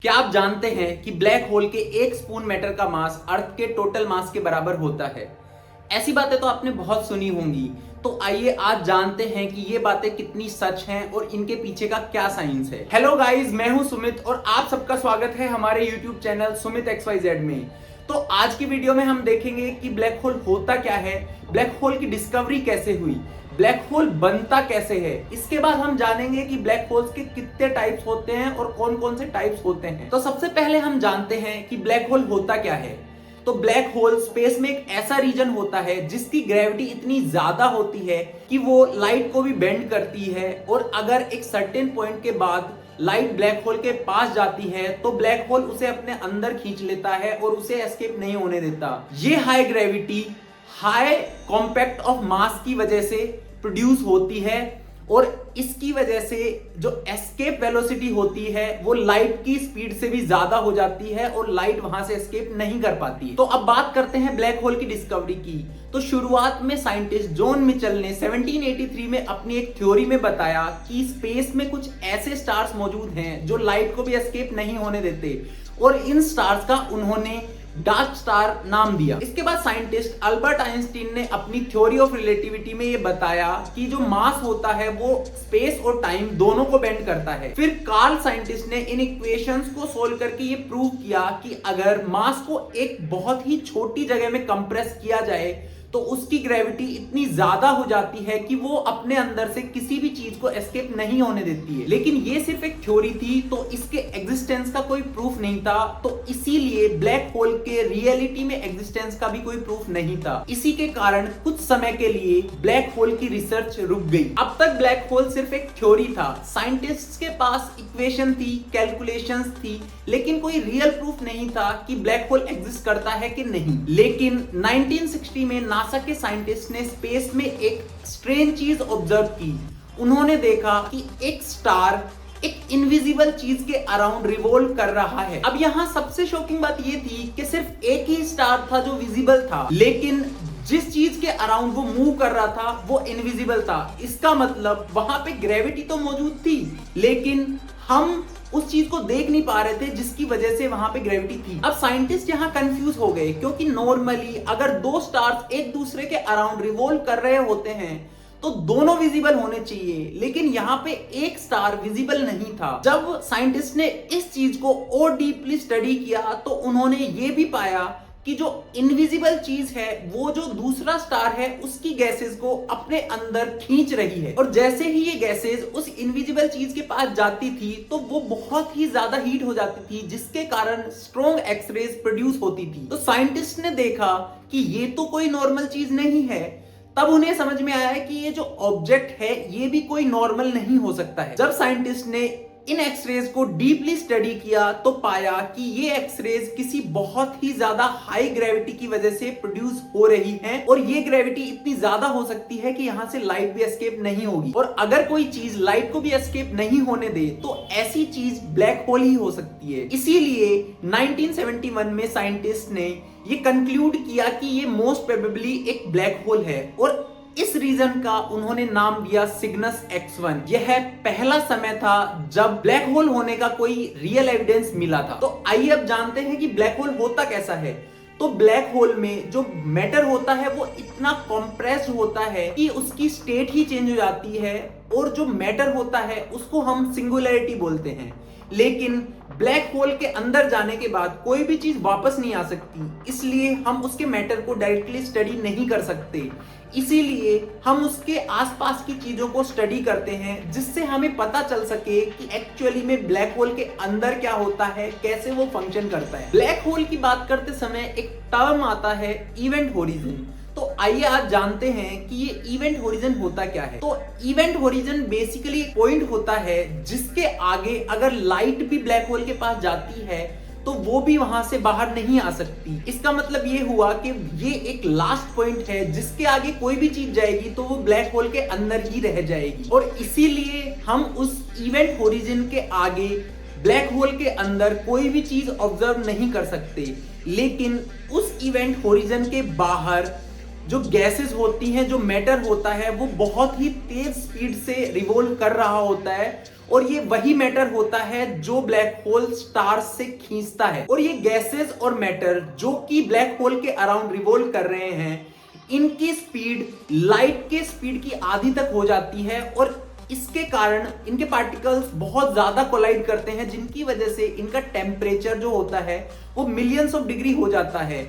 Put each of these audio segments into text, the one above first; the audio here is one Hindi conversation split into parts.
क्या आप जानते हैं कि ब्लैक होल के एक स्पून मैटर का मास अर्थ के टोटल मास के बराबर होता है। ऐसी बातें तो आपने बहुत सुनी होंगी। तो आइए आज जानते हैं कि ये बातें कितनी सच हैं और इनके पीछे का क्या साइंस है। हेलो गाइस, मैं हूं सुमित और आप सबका स्वागत है हमारे यूट्यूब चैनल सुमित XYZ में। तो आज की वीडियो में हम देखेंगे कि ब्लैक होल होता क्या है, ब्लैक होल की डिस्कवरी कैसे हुई, ब्लैक होल बनता कैसे है। इसके बाद हम जानेंगे कि ब्लैक होल्स के कितने टाइप्स होते हैं और कौन कौन से टाइप्स होते हैं। तो सबसे पहले हम जानते हैं कि ब्लैक होल होता क्या है। तो ब्लैक होल स्पेस में एक ऐसा रीजन होता है जिसकी ग्रेविटी इतनी ज्यादा होती है कि वो लाइट को भी बेंड करती है, और अगर एक सर्टेन पॉइंट के बाद लाइट ब्लैक होल के पास जाती है तो ब्लैक होल उसे अपने अंदर खींच लेता है और उसे एस्केप नहीं होने देता। ये high gravity, high compact of mass की वजह से प्रोड्यूस होती है, और इसकी वजह से जो एस्केप वेलोसिटी होती है वो लाइट की स्पीड से भी ज्यादा हो जाती है और लाइट वहां से एस्केप नहीं कर पाती। तो अब बात करते हैं ब्लैक होल की डिस्कवरी की। तो शुरुआत में साइंटिस्ट जॉन मिचेल ने 1783 में अपनी एक थ्योरी में बताया कि स्पेस में कुछ ऐसे स्टार्स मौजूद हैं जो लाइट को भी एस्केप नहीं होने देते, और इन स्टार्स का उन्होंने डार्क स्टार नाम दिया। इसके बाद साइंटिस्ट अल्बर्ट आइंस्टीन ने अपनी थ्योरी ऑफ रिलेटिविटी में ये बताया कि जो मास होता है वो स्पेस और टाइम दोनों को बेंड करता है। फिर कार्ल साइंटिस्ट ने इन इक्वेशंस को सोल्व करके ये प्रूव किया कि अगर मास को एक बहुत ही छोटी जगह में कंप्रेस किया जाए तो उसकी ग्रेविटी इतनी ज्यादा हो जाती है कि वो अपने अंदर से किसी भी चीज को एस्केप नहीं होने देती है। लेकिन ये सिर्फ एक थ्योरी थी, तो इसके एग्जिस्टेंस का कोई प्रूफ नहीं था, तो इसीलिए ब्लैक होल के रियलिटी में एग्जिस्टेंस का भी कोई प्रूफ नहीं था। इसी के कारण कुछ समय के लिए ब्लैक होल की रिसर्च रुक गई। अब तक ब्लैक होल सिर्फ एक थ्योरी था, साइंटिस्ट्स के पास इक्वेशन थी, कैलकुलेशंस थी, लेकिन कोई रियल प्रूफ नहीं था कि ब्लैक होल एग्जिस्ट करता है कि नहीं। लेकिन 1960 में नासा के साइंटिस्ट ने स्पेस में एक स्ट्रेंज चीज ऑब्जर्व की। उन्होंने देखा कि एक स्टार एक इनविजिबल चीज के अराउंड रिवॉल्व कर रहा है। अब यहां सबसे शॉकिंग बात यह थी कि सिर्फ एक ही स्टार था जो विजिबल था, लेकिन जिस चीज के अराउंड वो मूव कर रहा था वो इनविजिबल था। इसका मतलब वहां पे ग्रेविटी तो मौजूद थी, लेकिन हम उस चीज को देख नहीं पा रहे थे जिसकी वजह से वहां पे ग्रेविटी थी। अब साइंटिस्ट यहां कंफ्यूज हो गए, क्योंकि नॉर्मली अगर दो स्टार्स एक दूसरे के अराउंड रिवॉल्व कर रहे होते हैं तो दोनों विजिबल होने चाहिए, लेकिन यहां पे एक स्टार विजिबल नहीं था। जब साइंटिस्ट ने इस चीज को और डीपली स्टडी किया तो उन्होंने ये भी पाया कि जो इनविजिबल चीज है वो जो दूसरा स्टार है उसकी गैसेस को अपने अंदर खींच रही है, और जैसे ही ये गैसेस उस इनविजिबल चीज के पास जाती थी तो वो बहुत ही ज्यादा हीट हो जाती थी, जिसके कारण स्ट्रॉन्ग एक्सरेज प्रोड्यूस होती थी। तो साइंटिस्ट ने देखा कि ये तो कोई नॉर्मल चीज नहीं है। तब उन्हें समझ में आया कि ये जो ऑब्जेक्ट है ये भी कोई नॉर्मल नहीं हो सकता है। जब साइंटिस्ट ने इन एक्सरेज को डीपली स्टडी किया तो पाया कि ये एक्सरेज किसी बहुत ही ज्यादा हाई ग्रेविटी की वजह से प्रोड्यूस हो रही हैं, और ये ग्रेविटी इतनी ज्यादा हो सकती है कि यहां से लाइट भी एस्केप नहीं होगी, और अगर कोई चीज लाइट को भी एस्केप नहीं होने दे तो ऐसी चीज ब्लैक होल ही हो सकती है। इसीलिए 1971 में साइंटिस्ट ने ये कंक्लूड किया कि ये मोस्ट प्रोबेबली एक ब्लैक होल है, और इस रीजन का उन्होंने नाम दिया सिग्नस X1। यह पहला समय था जब ब्लैक होल होने का कोई रियल एविडेंस मिला था। तो आइए अब जानते हैं कि ब्लैक होल होता कैसा है। तो ब्लैक होल में जो मैटर होता है वो इतना कॉम्प्रेस्ड होता है कि उसकी स्टेट ही चेंज हो जाती है, और जो मैटर होता है उसको हम सिंगुलैरिटी बोलते हैं। लेकिन ब्लैक होल के अंदर जाने के बाद कोई भी चीज वापस नहीं आ सकती, इसलिए हम उसके मैटर को डायरेक्टली स्टडी नहीं कर सकते। इसीलिए हम उसके आसपास की चीजों को स्टडी करते हैं, जिससे हमें पता चल सके कि एक्चुअली में ब्लैक होल के अंदर क्या होता है, कैसे वो फंक्शन करता है। ब्लैक होल की बात करते समय एक टर्म आता है इवेंट होरिजन। तो आइए आज जानते हैं कि ये इवेंट होरिजन होता क्या है। तो इवेंट होरिजन बेसिकली एक पॉइंट होता है जिसके आगे अगर लाइट भी ब्लैक होल के पास जाती है तो वो भी वहां से बाहर नहीं आ सकती। इसका मतलब ये हुआ कि ये एक लास्ट पॉइंट है जिसके आगे कोई भी चीज जाएगी तो वो ब्लैक होल के अंदर ही रह जाएगी, और इसीलिए हम उस इवेंट होरिजन के आगे ब्लैक होल के अंदर कोई भी चीज ऑब्जर्व नहीं कर सकते। लेकिन उस इवेंट होरिजन के बाहर जो गैसेस होती हैं, जो मैटर होता है वो बहुत ही तेज स्पीड से रिवॉल्व कर रहा होता है, और ये वही मैटर होता है जो ब्लैक होल स्टार्स से खींचता है। और ये गैसेस और मैटर जो कि ब्लैक होल के अराउंड रिवॉल्व कर रहे हैं, इनकी स्पीड लाइट के स्पीड की आधी तक हो जाती है और इसके कारण इनके पार्टिकल्स बहुत ज्यादा कोलाइड करते हैं, जिनकी वजह से इनका टेम्परेचर जो होता है वो मिलियंस ऑफ डिग्री हो जाता है।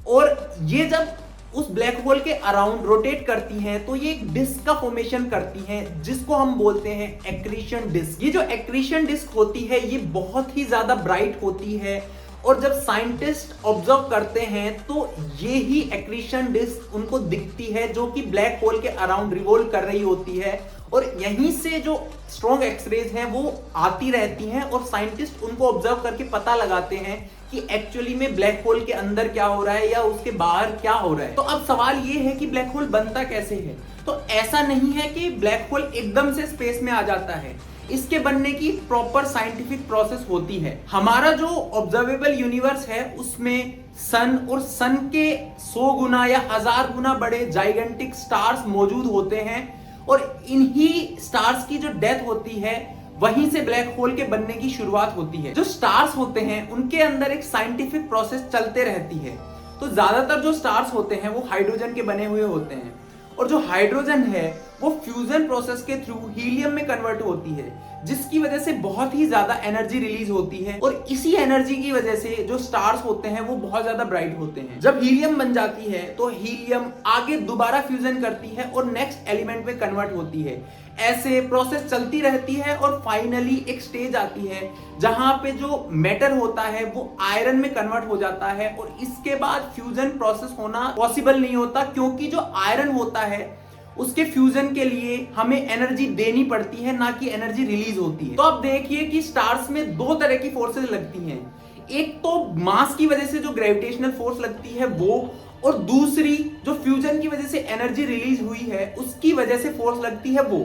और ये जब उस ब्लैक होल के अराउंड रोटेट करती हैं तो ये एक डिस्क का फॉर्मेशन करती हैं, जिसको हम बोलते हैं एक्रीशन डिस्क। ये जो एक्रीशन डिस्क होती है ये बहुत ही ज्यादा ब्राइट होती है और जब साइंटिस्ट ऑब्जर्व करते हैं तो ये ही एक्रीशन डिस्क उनको दिखती है जो कि ब्लैक होल के अराउंड रिवॉल्व कर रही होती है और यहीं से जो स्ट्रॉन्ग एक्सरेज हैं वो आती रहती हैं और साइंटिस्ट उनको ऑब्जर्व करके पता लगाते हैं कि एक्चुअली में ब्लैक होल के अंदर क्या हो रहा है या उसके बाहर क्या हो रहा है। तो अब सवाल ये है कि ब्लैक होल बनता कैसे है। तो ऐसा नहीं है कि ब्लैक होल एकदम से स्पेस में आ जाता है, इसके बनने की प्रॉपर साइंटिफिक प्रोसेस होती है। हमारा जो ऑब्जर्वेबल यूनिवर्स है उसमें सन और सन के 100 गुना या 1000 गुना बड़े जाइगेंटिक स्टार्स मौजूद होते हैं और इन्हीं स्टार्स की जो डेथ होती है वहीं से ब्लैक होल के बनने की शुरुआत होती है। जो स्टार्स होते हैं उनके अंदर एक साइंटिफिक प्रोसेस चलते रहती है। तो ज्यादातर जो स्टार्स होते हैं वो हाइड्रोजन के बने हुए होते हैं और जो हाइड्रोजन है वो फ्यूजन प्रोसेस के थ्रू हीलियम में कन्वर्ट होती है, जिसकी वजह से बहुत ही ज्यादा एनर्जी रिलीज होती है और इसी एनर्जी की वजह से जो स्टार्स होते हैं वो बहुत ज्यादा ब्राइट होते हैं। जब हीलियम बन जाती है तो हीलियम आगे दोबारा फ्यूजन करती है और नेक्स्ट एलिमेंट में कन्वर्ट होती है। ऐसे प्रोसेस चलती रहती है और फाइनली एक स्टेज आती है जहां पे जो मैटर होता है वो आयरन में कन्वर्ट हो जाता है और इसके बाद फ्यूजन प्रोसेस होना पॉसिबल नहीं होता, क्योंकि जो आयरन होता है उसके फ्यूजन के लिए हमें एनर्जी देनी पड़ती है, ना कि एनर्जी रिलीज होती है। तो अब देखिए कि स्टार्स में दो तरह की फोर्सेस लगती हैं, एक तो मास की वजह से जो ग्रेविटेशनल फोर्स लगती है वो, और दूसरी जो फ्यूजन की वजह से एनर्जी रिलीज हुई है उसकी वजह से फोर्स लगती है वो।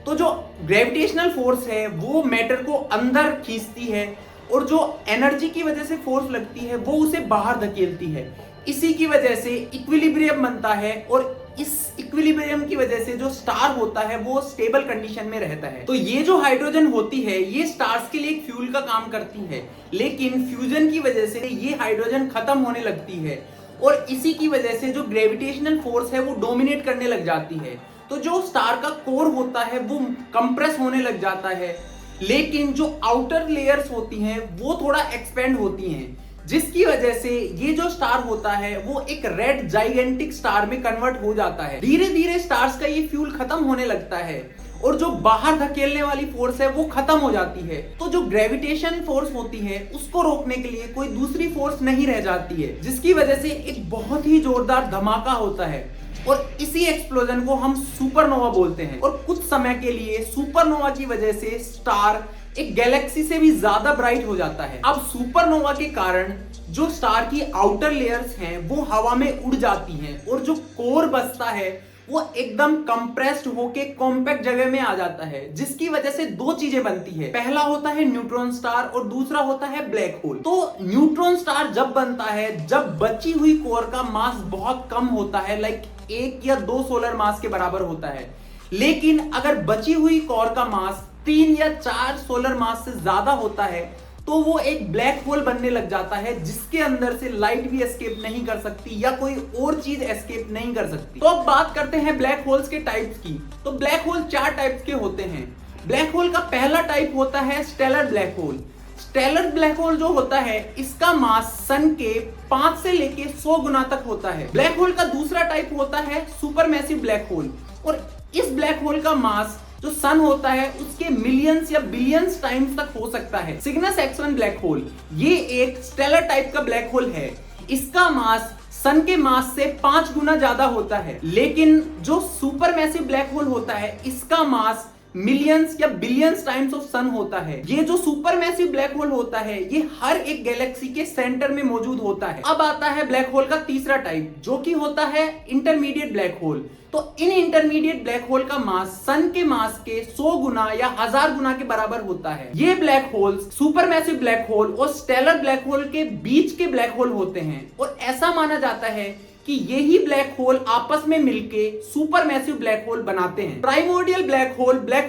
तो जो ग्रेविटेशनल फोर्स है वो मैटर को अंदर खींचती है और जो एनर्जी की वजह से फोर्स लगती है वो उसे बाहर धकेलती है। इसी की वजह से इक्विलिब्रियम बनता है और इस इक्विलिब्रियम की वजह से जो स्टार होता है वो स्टेबल कंडीशन में रहता है। तो ये जो हाइड्रोजन होती है ये स्टार्स के लिए एक फ्यूल का काम करती है, लेकिन फ्यूजन की वजह से ये हाइड्रोजन खत्म होने लगती है और इसी की वजह से जो ग्रेविटेशनल फोर्स है वो डोमिनेट करने लग जाती है। तो जो स्टार का कोर होता है वो कंप्रेस होने लग जाता है, लेकिन जो आउटर लेयर्स होती हैं वो थोड़ा एक्सपेंड होती हैं, जिसकी वजह से ये जो स्टार होता है वो एक रेड जाइगेंटिक स्टार में कन्वर्ट हो जाता है। धीरे धीरे स्टार्स का ये फ्यूल खत्म होने लगता है और जो बाहर धकेलने वाली फोर्स है वो खत्म हो जाती है। तो जो ग्रेविटेशन फोर्स होती है उसको रोकने के लिए कोई दूसरी फोर्स नहीं रह जाती है, जिसकी वजह से एक बहुत ही जोरदार धमाका होता है और इसी एक्सप्लोजन को हम सुपरनोवा बोलते हैं। और कुछ समय के लिए सुपरनोवा की वजह से स्टार एक गैलेक्सी से भी ज्यादा ब्राइट हो जाता है। अब सुपरनोवा के कारण जो स्टार की आउटर लेयर्स हैं वो हवा में उड़ जाती हैं और जो कोर बचता है वो एकदम कंप्रेस्ड होके कॉम्पैक्ट जगह में आ जाता है, जिसकी वजह से दो चीजें बनती है। पहला होता है न्यूट्रॉन स्टार और दूसरा होता है ब्लैक होल। तो न्यूट्रॉन स्टार जब बनता है जब बची हुई कोर का मास बहुत कम होता है, लाइक 1 या 2 सोलर मास के बराबर होता है। लेकिन अगर बची हुई कोर का मास 3 या 4 सोलर मास से ज्यादा होता है तो वो एक ब्लैक होल बनने लग जाता है, जिसके अंदर से लाइट भी एस्केप नहीं कर सकती या कोई और चीज एस्केप नहीं कर सकती। तो अब बात करते हैं ब्लैक होल्स के टाइप्स की। तो ब्लैक होल 4 टाइप्स के होते हैं। ब्लैक होल का पहला टाइप होता है stellar black hole. Stellar black hole जो होता है इसका मास सन के 5 से लेके 100 गुना तक होता है। ब्लैक होल का दूसरा टाइप होता है सुपरमैसिव ब्लैक होल, और इस ब्लैक होल का मास जो सन होता है उसके मिलियंस या बिलियंस टाइम्स तक हो सकता है। सिग्नस X1 ब्लैक होल ये एक स्टेलर टाइप का ब्लैक होल है। इसका मास सन के मास से 5 गुना ज्यादा होता है। लेकिन जो सुपरमैसिव ब्लैक होल होता है इसका मास मिलियंस या बिलियंस टाइम्स ऑफ सन होता है। ये जो सुपरमैसिव ब्लैक होल होता है ये हर एक गैलेक्सी के सेंटर में मौजूद होता है। अब आता है ब्लैक होल का तीसरा टाइप जो कि होता है इंटरमीडिएट ब्लैक होल। तो इन इंटरमीडिएट ब्लैक होल का मास सन के मास के 100 गुना या 1000 गुना के बराबर होता है। ये black holes supermassive black hole और स्टेलर ब्लैक होल के बीच के ब्लैक होल होते हैं और ऐसा माना जाता है कि यही ब्लैक होल आपस में मिलके सुपरमैसिव ब्लैक होल बनाते हैं। प्राइमोर्डियल ब्लैक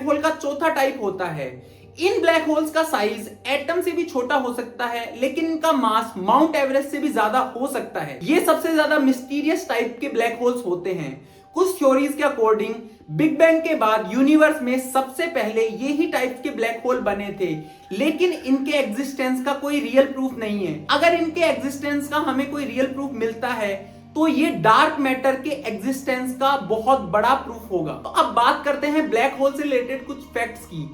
होल का चौथा टाइप होता है। इन ब्लैक होल्स का साइज एटम से भी छोटा हो सकता है, लेकिन इनका मास माउंट एवरेस्ट से भी ज्यादा हो सकता है। ये सबसे ज्यादा मिस्टीरियस टाइप के ब्लैक होल्स होते हैं। कुछ थ्योरीज के अकॉर्डिंग बिग बैंग के बाद यूनिवर्स में सबसे पहले ये ही टाइप के ब्लैक होल बने थे, लेकिन इनके एग्जिस्टेंस का कोई रियल प्रूफ नहीं है। अगर इनके एग्जिस्टेंस का हमें कोई रियल प्रूफ मिलता है तो ये डार्क मैटर के एग्जिस्टेंस का बहुत बड़ा प्रूफ होगा। तो अब बात करते हैं ब्लैक होल से रिलेटेड कुछ फैक्ट्स की।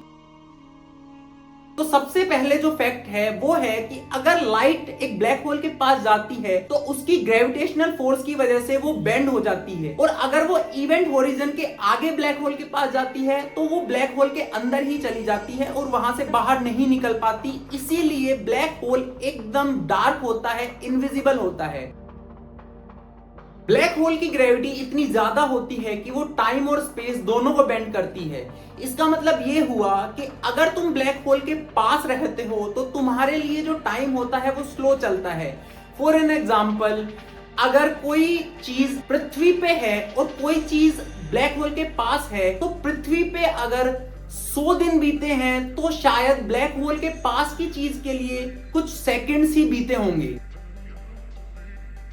तो सबसे पहले जो फैक्ट है वो है कि अगर लाइट एक ब्लैक होल के पास जाती है तो उसकी ग्रेविटेशनल फोर्स की वजह से वो बेंड हो जाती है, और अगर वो इवेंट होरिजन के आगे ब्लैक होल के पास जाती है तो वो ब्लैक होल के अंदर ही चली जाती है और वहां से बाहर नहीं निकल पाती। इसीलिए ब्लैक होल एकदम डार्क होता है, इनविजिबल होता है। ब्लैक होल की ग्रेविटी इतनी ज्यादा होती है कि वो टाइम और स्पेस दोनों को बेंड करती है। इसका मतलब ये हुआ कि अगर तुम ब्लैक होल के पास रहते हो तो तुम्हारे लिए जो टाइम होता है वो स्लो चलता है। फॉर एन एग्जाम्पल, अगर कोई चीज पृथ्वी पे है और कोई चीज ब्लैक होल के पास है, तो पृथ्वी पे अगर 100 दिन बीते हैं तो शायद ब्लैक होल के पास की चीज के लिए कुछ सेकंड्स ही बीते होंगे।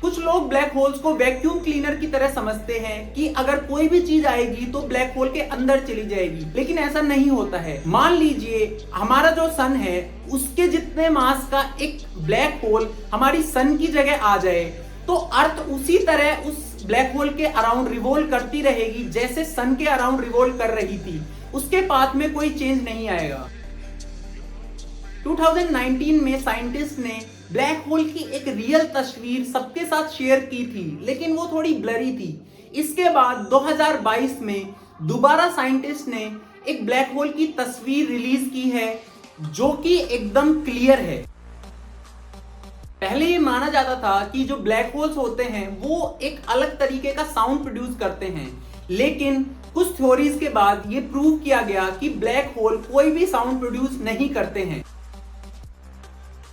कुछ लोग ब्लैक होल्स को वैक्यूम क्लीनर की तरह समझते हैं कि अगर कोई भी चीज आएगी तो ब्लैक होल के अंदर चली जाएगी, लेकिन ऐसा नहीं होता है। मान लीजिए हमारा जो सन है उसके जितने मास का एक ब्लैक होल हमारी सन की जगह आ जाए तो अर्थ उसी तरह उस ब्लैक होल के अराउंड रिवॉल्व करती रहेगी जैसे सन के अराउंड रिवॉल्व कर रही थी। उसके पाथ में कोई चेंज नहीं आएगा। 2019 में साइंटिस्ट ने ब्लैक होल की एक रियल तस्वीर सबके साथ शेयर की थी, लेकिन वो थोड़ी ब्लरी थी। इसके बाद 2022 में दोबारा साइंटिस्ट ने एक ब्लैक होल की तस्वीर रिलीज की है जो कि एकदम क्लियर है। पहले ये माना जाता था कि जो ब्लैक होल्स होते हैं वो एक अलग तरीके का साउंड प्रोड्यूस करते हैं, लेकिन कुछ थ्योरीज के बाद ये प्रूव किया गया कि ब्लैक होल कोई भी साउंड प्रोड्यूस नहीं करते हैं।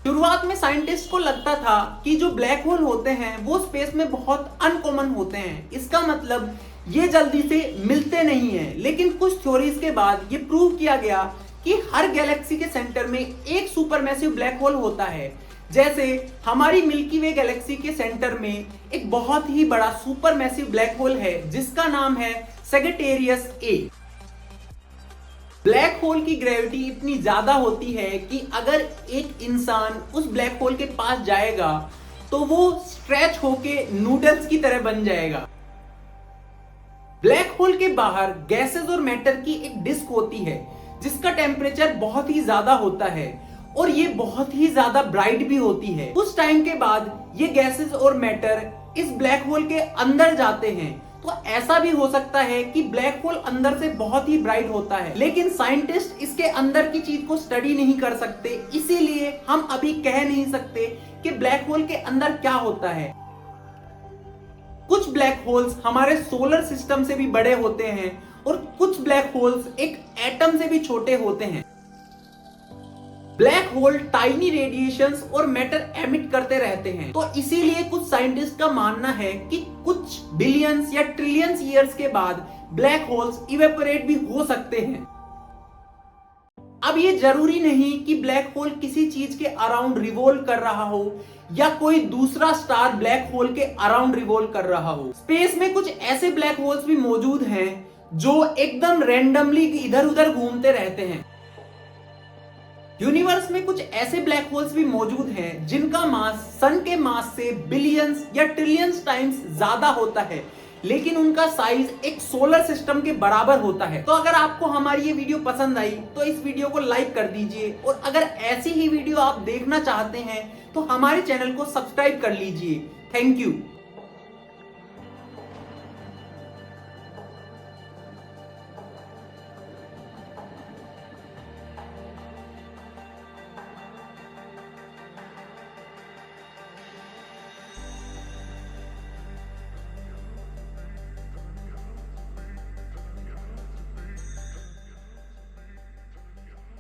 शुरुआत में साइंटिस्ट को लगता था कि जो ब्लैक होल होते हैं वो स्पेस में बहुत अनकॉमन होते हैं, इसका मतलब ये जल्दी से मिलते नहीं हैं। लेकिन कुछ थ्योरीज के बाद ये प्रूव किया गया कि हर गैलेक्सी के सेंटर में एक सुपरमैसिव ब्लैक होल होता है। जैसे हमारी मिल्की वे गैलेक्सी के सेंटर में एक बहुत ही बड़ा सुपरमैसिव ब्लैक होल है जिसका नाम है सैजिटेरियस ए। ब्लैक होल की ग्रेविटी इतनी ज्यादा होती है कि अगर एक इंसान उस ब्लैक होल के पास जाएगा तो वो स्ट्रेच होके नूडल्स की तरह बन जाएगा। ब्लैक होल के बाहर गैसेस और मैटर की एक डिस्क होती है जिसका टेम्परेचर बहुत ही ज्यादा होता है और ये बहुत ही ज्यादा ब्राइट भी होती है। कुछ टाइम के बाद ये गैसेस और मैटर इस ब्लैक होल के अंदर जाते हैं। तो ऐसा भी हो सकता है कि ब्लैक होल अंदर से बहुत ही ब्राइट होता है, लेकिन साइंटिस्ट इसके अंदर की चीज को स्टडी नहीं कर सकते, इसीलिए हम अभी कह नहीं सकते कि ब्लैक होल के अंदर क्या होता है। कुछ ब्लैक होल्स हमारे सोलर सिस्टम से भी बड़े होते हैं और कुछ ब्लैक होल्स एक एटम से भी छोटे होते हैं। ब्लैक होल टाइनी रेडिएशंस और मैटर एमिट करते रहते हैं, तो इसीलिए कुछ साइंटिस्ट का मानना है कि कुछ बिलियंस या ट्रिलियंस ईयर्स के बाद ब्लैक होल्स इवेपोरेट भी हो सकते हैं। अब ये जरूरी नहीं कि ब्लैक होल किसी चीज के अराउंड रिवॉल्व कर रहा हो या कोई दूसरा स्टार ब्लैक होल के अराउंड रिवॉल्व कर रहा हो। स्पेस में कुछ ऐसे ब्लैक होल्स भी मौजूद हैं जो एकदम रैंडमली इधर उधर घूमते रहते हैं। यूनिवर्स में कुछ ऐसे ब्लैक होल्स भी मौजूद हैं जिनका मास सन के मास से बिलियंस या ट्रिलियंस टाइम्स ज्यादा होता है, लेकिन उनका साइज एक सोलर सिस्टम के बराबर होता है। तो अगर आपको हमारी ये वीडियो पसंद आई तो इस वीडियो को लाइक कर दीजिए, और अगर ऐसी ही वीडियो आप देखना चाहते हैं तो हमारे चैनल को सब्सक्राइब कर लीजिए। Thank you.